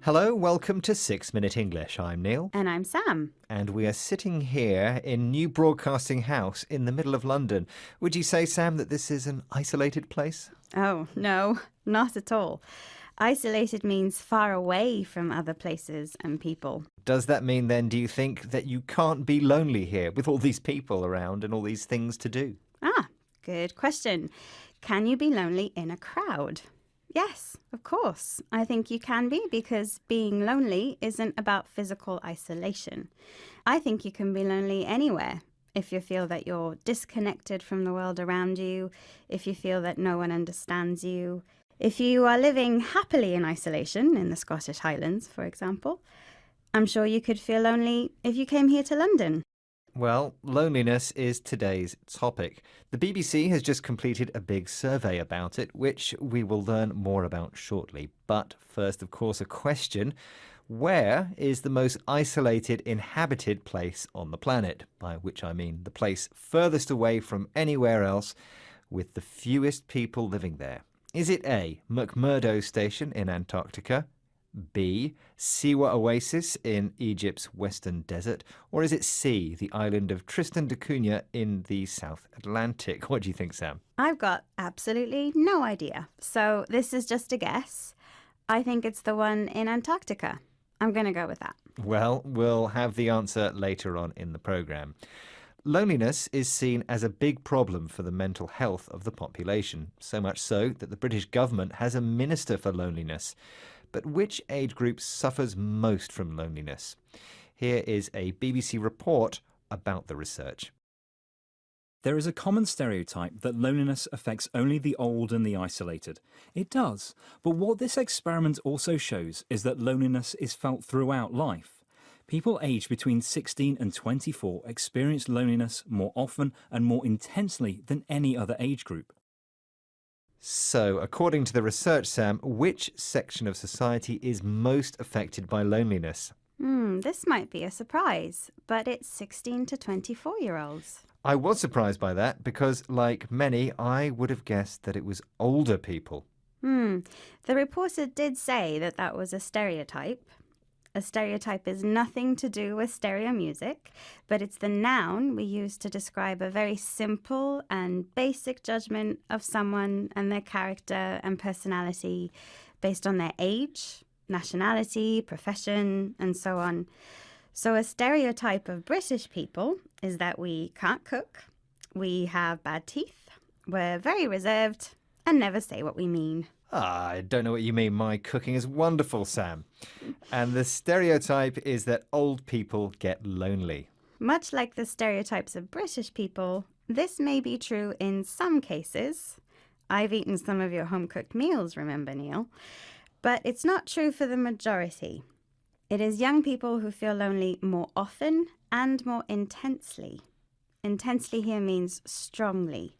Hello, welcome to 6 Minute English. I'm Neil. And I'm Sam. And we are sitting here in New Broadcasting House in the middle of London. Would you say, Sam, that this is an isolated place? Oh, no, not at all. Isolated means far away from other places and people. Does that mean then, do you think, that you can't be lonely here with all these people around and all these things to do? Good question. Can you be lonely in a crowd? Yes, of course. I think you can be because being lonely isn't about physical isolation. I think you can be lonely anywhere. If you feel that you're disconnected from the world around you, if you feel that no one understands you, if you are living happily in isolation in the Scottish Highlands, for example, I'm sure you could feel lonely if you came here to London. Well, loneliness is today's topic. The BBC has just completed a big survey about it, which we will learn more about shortly. But first, of course, a question. Where is the most isolated inhabited place on the planet? By which I mean the place furthest away from anywhere else with the fewest people living there. Is it A, McMurdo Station in Antarctica? B, Siwa Oasis in Egypt's Western Desert? Or is it C, the island of Tristan da Cunha in the South Atlantic? What do you think, Sam? I've got absolutely no idea. So this is just a guess. I think it's the one in Antarctica. I'm going to go with that. Well, we'll have the answer later on in the programme. Loneliness is seen as a big problem for the mental health of the population, so much so that the British government has a minister for loneliness. But which age group suffers most from loneliness? Here is a BBC report about the research. There is a common stereotype that loneliness affects only the old and the isolated. It does, but what this experiment also shows is that loneliness is felt throughout life. People aged between 16 and 24 experience loneliness more often and more intensely than any other age group. So, according to the research, Sam, which section of society is most affected by loneliness? This might be a surprise, but it's 16 to 24-year-olds. I was surprised by that because, like many, I would have guessed that it was older people. The reporter did say that that was a stereotype. A stereotype is nothing to do with stereo music, but it's the noun we use to describe a very simple and basic judgment of someone and their character and personality based on their age, nationality, profession, and so on. So a stereotype of British people is that we can't cook, we have bad teeth, we're very reserved, and never say what we mean. I don't know what you mean. My cooking is wonderful, Sam. And the stereotype is that old people get lonely. Much like the stereotypes of British people, this may be true in some cases. I've eaten some of your home-cooked meals, remember, Neil? But it's not true for the majority. It is young people who feel lonely more often and more intensely. Intensely here means strongly.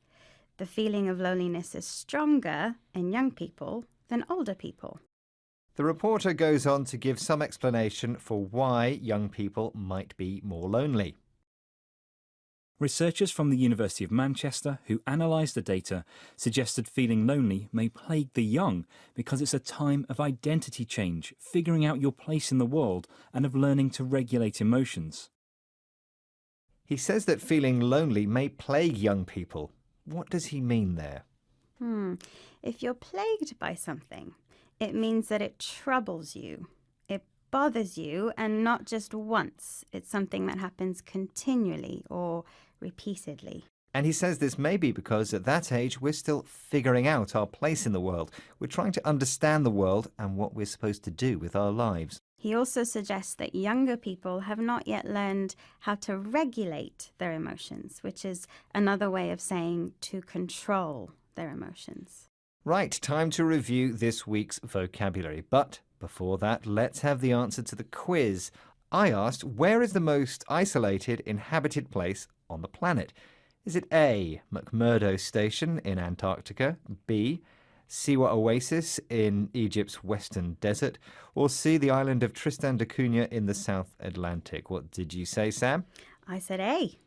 The feeling of loneliness is stronger in young people than older people. The reporter goes on to give some explanation for why young people might be more lonely. Researchers from the University of Manchester who analysed the data suggested feeling lonely may plague the young because it's a time of identity change, figuring out your place in the world and of learning to regulate emotions. He says that feeling lonely may plague young people. What does he mean there? If you're plagued by something, it means that it troubles you. It bothers you, and not just once. It's something that happens continually or repeatedly. And he says this may be because at that age we're still figuring out our place in the world. We're trying to understand the world and what we're supposed to do with our lives. He also suggests that younger people have not yet learned how to regulate their emotions, which is another way of saying to control their emotions. Right, time to review this week's vocabulary. But before that, let's have the answer to the quiz. I asked, where is the most isolated inhabited place on the planet? Is it A, McMurdo Station in Antarctica, B, Siwa Oasis in Egypt's Western Desert, or C, the island of Tristan da Cunha in the South Atlantic? What did you say, Sam? I said A.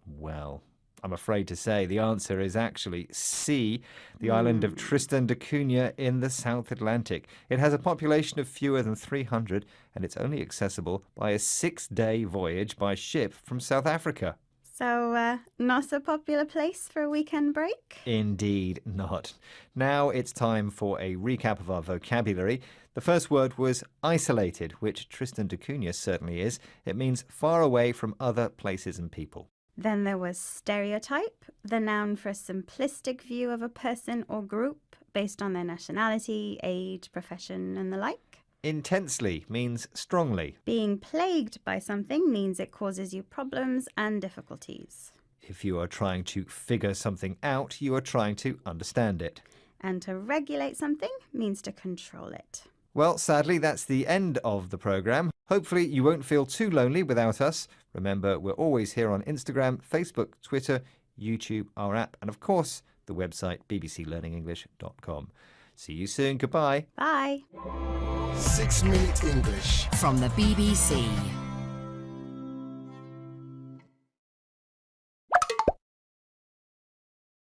Well, I'm afraid to say the answer is actually C, the island of Tristan da Cunha in the South Atlantic. It has a population of fewer than 300 and it's only accessible by a 6-day voyage by ship from South Africa. So, not a popular place for a weekend break? Indeed not. Now it's time for a recap of our vocabulary. The first word was isolated, which Tristan da Cunha certainly is. It means far away from other places and people. Then there was stereotype, the noun for a simplistic view of a person or group based on their nationality, age, profession, and the like. Intensely means strongly. Being plagued by something means it causes you problems and difficulties. If you are trying to figure something out, you are trying to understand it. And to regulate something means to control it. Well, sadly, that's the end of the programme. Hopefully you won't feel too lonely without us. Remember, we're always here on Instagram, Facebook, Twitter, YouTube, our app, and of course, the website bbclearningenglish.com. See you soon. Goodbye. Bye. 6 Minute English from the BBC.